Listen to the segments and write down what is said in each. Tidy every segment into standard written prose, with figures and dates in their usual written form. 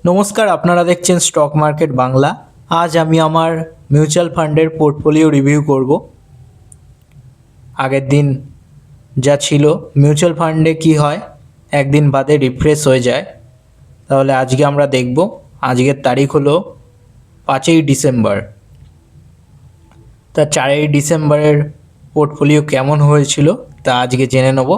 নমস্কার, আপনারা দেখছেন স্টক মার্কেট বাংলা। আজ আমি আমার মিউচুয়াল ফান্ডের পোর্টফোলিও রিভিউ করব। আগের দিন যা ছিল, মিউচুয়াল ফান্ডে কি হয় একদিন বাদে রিফ্রেশ হয়ে যায়, তাহলে আজকে আমরা দেখব। আজকের তারিখ হলো 5ই ডিসেম্বর। তা 4ই ডিসেম্বরের পোর্টফোলিও কেমন হয়েছিল তা আজকে জেনে নেব।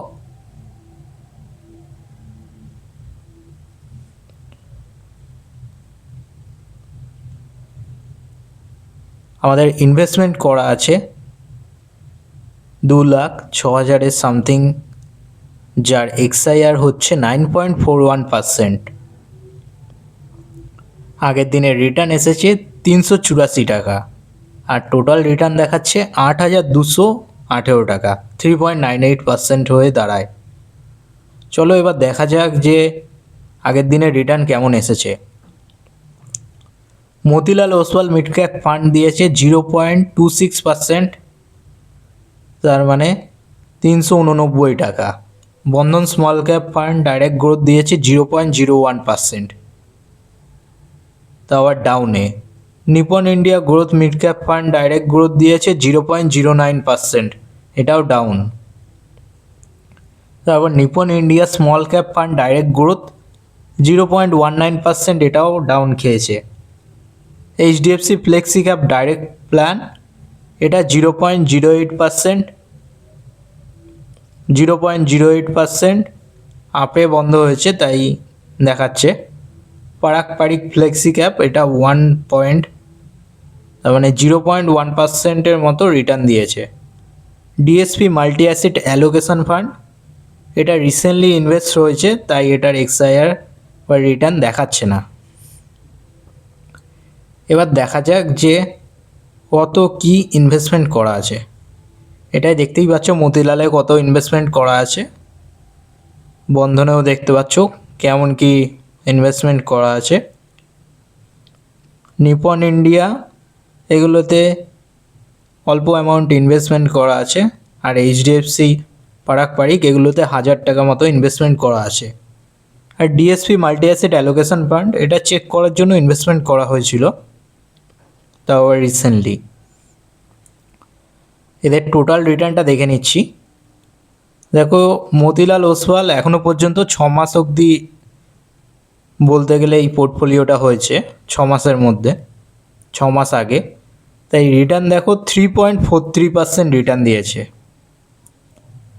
আমাদের ইনভেস্টমেন্ট করা আছে 2,06,000 সামথিং, যার এক্সআইআর হচ্ছে 9.41%। আগের দিনের রিটার্ন এসেছে 384 টাকা, আর টোটাল রিটার্ন দেখাচ্ছে 8,218 টাকা, 3.98% হয়ে দাঁড়ায়। চলো এবার দেখা যাক যে আগের দিনের রিটার্ন কেমন এসেছে। Motilal Oswal mid cap fund দিয়েছে 0.26%, তার মানে 389 টাকা। Bandhan small cap fund direct growth দিয়েছে 0.01%, তা আবার ডাউনে। Nippon India growth mid cap fund direct growth দিয়েছে 0.09%, এটাও ডাউন। তারপর Nippon India small cap fund direct growth 0.19%, এটাও ডাউন খেয়েছে। HDFC flexi cap direct plan, এটা 0.08% আপে বন্ধ হয়েছে, তাই দেখাচ্ছে। পারাক ফ্লেক্সি ক্যাপ, এটা 0.1%-এর মতো রিটার্ন দিয়েছে। DSP multi asset allocation fund, এটা রিসেন্টলি ইনভেস্ট হয়েছে, তাই এটার এক্সআইআর বা রিটার্ন দেখাচ্ছে না। এবার দেখা যাক যে কত কি ইনভেস্টমেন্ট করা আছে। এটাই দেখতেই পাচ্ছ মতিলালে কত ইনভেস্টমেন্ট করা আছে, বন্ধনেও দেখতে পাচ্ছ কেমন কি ইনভেস্টমেন্ট করা আছে। নিপন ইন্ডিয়া এগুলোতে অল্প অ্যামাউন্ট ইনভেস্টমেন্ট করা আছে, আর এইচডিএফসি পারিক এগুলোতে 1,000 টাকা মতো ইনভেস্টমেন্ট করা আছে। আর DSP multi asset allocation fund, এটা চেক করার জন্য ইনভেস্টমেন্ট করা হয়েছিল, তাও রিসেন্টলি। এদের টোটাল রিটার্নটা দেখে নিচ্ছি। দেখো, মতিলাল ওসওয়াল এখনও পর্যন্ত 6 মাস অবধি বলতে গেলে এই পোর্টফোলিওটা হয়েছে 6 মাসের মধ্যে, 6 মাস আগে, তাই রিটার্ন দেখো 3.43% রিটার্ন দিয়েছে।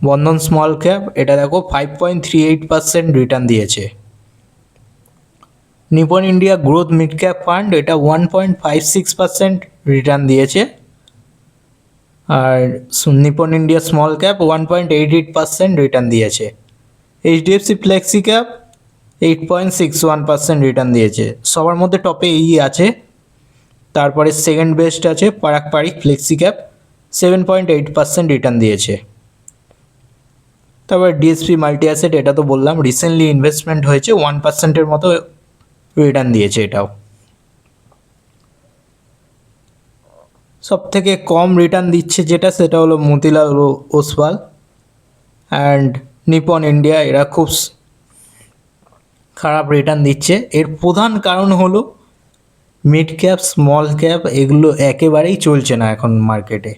বন্ধন স্মল ক্যাপ, এটা দেখো 5.38% রিটার্ন দিয়েছে। Nippon India growth mid cap fund, এটা 1.56% রিটার্ন দিয়েছে। আর Nippon India small cap 1.88% return দিয়েছে। এইচডিএফসি ফ্লেক্সি ক্যাপ 8.61% রিটার্ন দিয়েছে। সবার মধ্যে টপে এই আছে। তারপরে সেকেন্ড বেস্ট আছে পারাক ফ্লেক্সি ক্যাপ, 7.8% রিটার্ন দিয়েছে। তারপর ডিএসপি মাল্টি অ্যাসেট, এটা তো বললাম রিসেন্টলি ইনভেস্টমেন্ট হয়েছে, 1%-এর মতো রিটার্ন দিয়েছে। এটাও সব থেকে কম রিটার্ন দিচ্ছে যেটা, সেটা হলো মতিলাল ওসওয়াল অ্যান্ড নিপন ইন্ডিয়া, এরা খুব খারাপ রিটার্ন দিচ্ছে। এর প্রধান কারণ হলো মিড ক্যাপ স্মল ক্যাপ এগুলো একেবারেই চলছে না এখন মার্কেটে।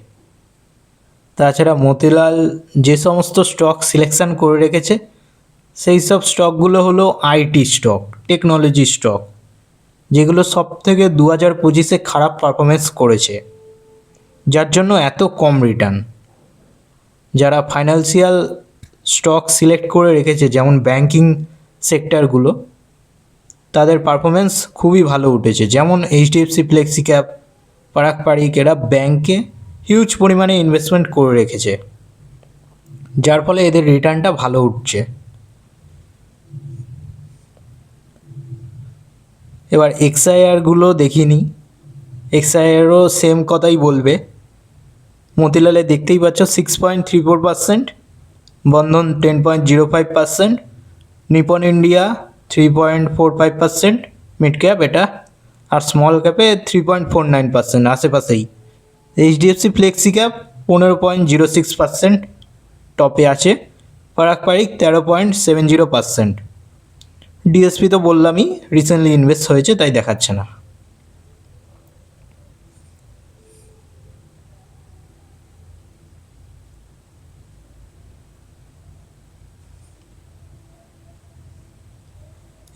তাছাড়া মতিলাল যে সমস্ত স্টক সিলেকশান করে রেখেছে, সেই সব স্টকগুলো হলো আইটি স্টক, টেকনোলজি স্টক, যেগুলো সব থেকে 2025-এ খারাপ পারফরমেন্স করেছে, যার জন্য এত কম রিটার্ন। যারা ফাইন্যান্সিয়াল স্টক সিলেক্ট করে রেখেছে, যেমন ব্যাংকিং সেক্টরগুলো, তাদের পারফরমেন্স খুবই ভালো উঠেছে। যেমন এইচডিএফসি ফ্লেক্সি ক্যাপ, পারিক, এরা ব্যাংকে হিউজ পরিমাণে ইনভেস্টমেন্ট করে রেখেছে, যার ফলে এদের রিটার্নটা ভালো উঠছে। এবার এক্সআইআরগুলো দেখিনি, এক্সআইআরও সেম কথাই বলবে। মতিলালে দেখতেই পাচ্ছ 6.34%, বন্ধন 10.05%, নিপন ইন্ডিয়া 3.45% মিড ক্যাপ এটা, আর স্মল ক্যাপে 3.49%, আশেপাশেই। এইচডিএফসি ফ্লেক্সি ক্যাপ 15.06% টপে আছে, পারিক 13.70%। ডিএসপি তো বললামই রিসেন্টলি ইনভেস্ট হয়েছে, তাই দেখাচ্ছে না।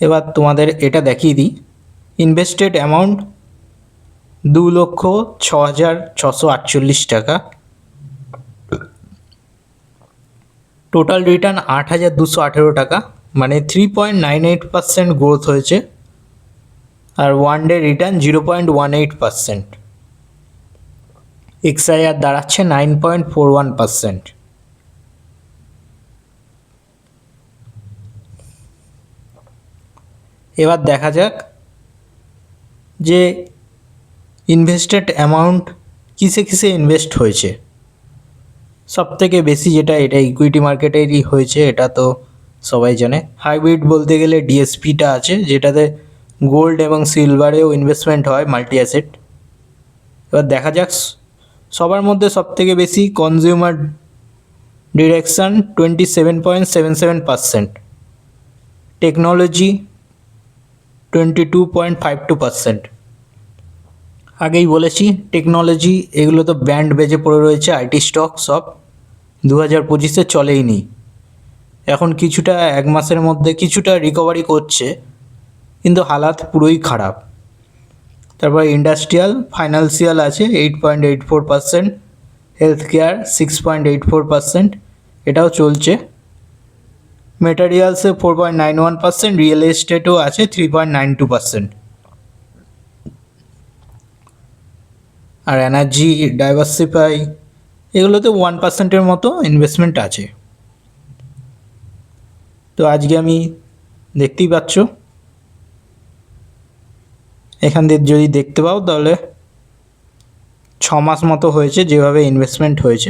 এবার তোমাদের এটা দেখিয়ে দিই, ইনভেস্টেড অ্যামাউন্ট 2,06,648 টাকা, টোটাল রিটার্ন 8,218 টাকা, মানে 3.98% গ্রোথ হয়েছে, আর ওয়ান ডে রিটার্ন 0.18%, এক্সআইআর দাঁড়াচ্ছে 9.41%। এবার দেখা যাক যে ইনভেস্টেড অ্যামাউন্ট কিসে কিসে ইনভেস্ট হয়েছে। সবথেকে বেশি যেটা, এটা ইকুইটি মার্কেটেরই হয়েছে, এটা তো সবাই জানে। হাইব্রিড বলতে গেলে ডিএসপিটা আছে, যেটাতে গোল্ড এবং সিলভারেও ইনভেস্টমেন্ট হয়, মাল্টি অ্যাসেট। এবার দেখা যাক সবার মধ্যে সবথেকে বেশি কনজিউমার ডিরেকশন 27.77%, টেকনোলজি 22.52%। আগেই বলেছি টেকনোলজি এগুলো তো ব্যান্ড বেজে পড়ে রয়েছে, আইটি স্টক সব 2025-এ চলেই নি। এখন কিছুটা এক মাসের মধ্যে কিছুটা রিকভারি করছে, কিন্তু হালাত পুরোই খারাপ। তারপর ইন্ডাস্ট্রিয়াল ফাইন্যান্সিয়াল আছে 8.84%, হেলথ কেয়ার 6.84%, এটাও চলছে। মেটেরিয়ালসে 4.91%, রিয়েল এস্টেটও আছে 3.92%। আর এনার্জি ডাইভার্সিফাই এগুলোতে 1%-এর মতো ইনভেস্টমেন্ট আছে। তো আজকে আমি দেখতেই পাচ্ছ, এখান দিয়ে যদি দেখতে পাও তাহলে 6 মাস মতো হয়েছে যেভাবে ইনভেস্টমেন্ট হয়েছে।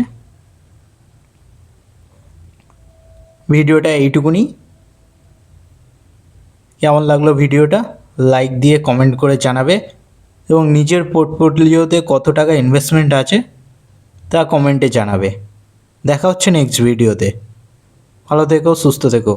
ভিডিওটা এইটুকুনি। কেমন লাগলো ভিডিওটা লাইক দিয়ে কমেন্ট করে জানাবে, এবং নিজের পোর্টফোলিওতে কত টাকা ইনভেস্টমেন্ট আছে তা কমেন্টে জানাবে। দেখা হচ্ছে নেক্সট ভিডিওতে। ভালো থেকো, সুস্থ থেকো।